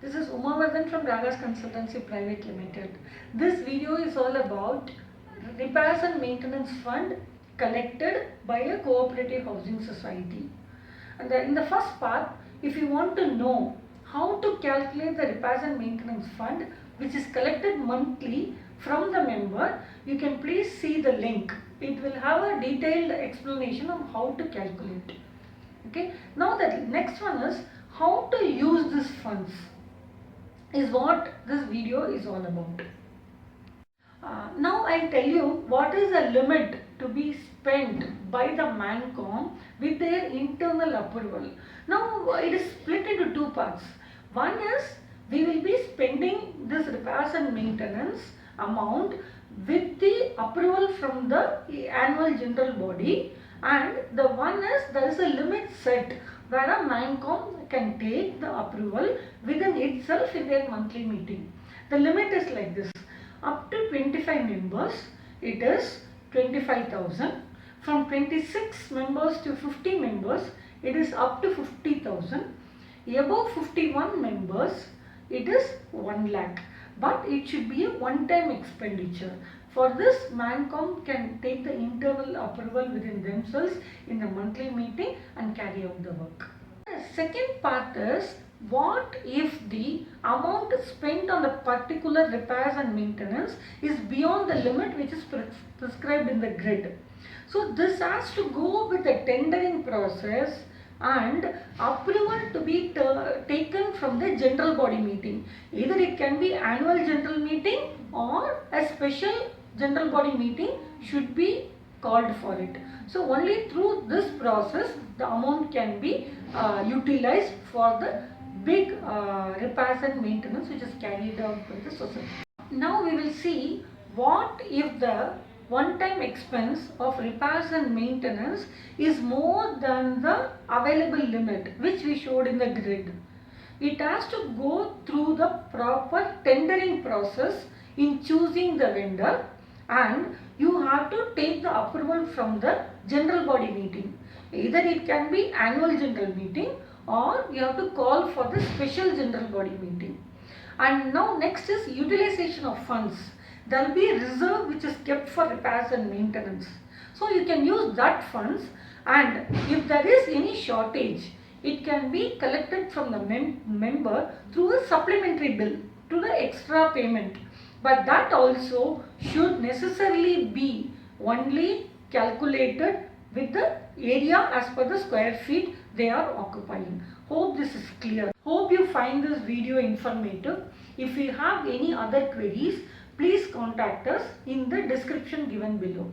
This is Umavardhan from Ragas Consultancy Private Limited. This video is all about repairs and maintenance fund collected by a cooperative housing society. And in the first part, if you want to know how to calculate the repairs and maintenance fund which is collected monthly from the member, you can please see the link. It will have a detailed explanation of how to calculate. Okay. Now the next one is how to use these funds is what this video is all about. Now I'll tell you what is the limit to be spent by the Mancom with their internal approval. Now it is split into two parts. One is we will be spending this repairs and maintenance amount with the approval from the annual general body, and the one is there is a limit set where a Mancom can take the approval within itself in their monthly meeting. The limit is like this: up to 25 members it is 25,000, from 26 members to 50 members it is up to 50,000, above 51 members it is 1 lakh, but it should be a one-time expenditure. For this, Mancom can take the internal approval within themselves in the monthly meeting and carry out the work. The second part is, what if the amount spent on the particular repairs and maintenance is beyond the limit which is prescribed in the grid. So this has to go with the tendering process and approval to be taken from the general body meeting. Either it can be annual general meeting or a special general body meeting should be called for it. So only through this process the amount can be utilized for the big repairs and maintenance which is carried out by the society. Now we will see what if the one-time expense of repairs and maintenance is more than the available limit which we showed in the grid. It has to go through the proper tendering process in choosing the vendor, and you have to take the approval from the general body meeting. Either it can be annual general meeting or you have to call for the special general body meeting. And now next is utilization of funds. There will be a reserve which is kept for repairs and maintenance. So you can use that funds, and if there is any shortage, it can be collected from the member through a supplementary bill to the extra payment. But that also should necessarily be only calculated with the area as per the square feet they are occupying. Hope this is clear. Hope you find this video informative. If you have any other queries, please contact us in the description given below.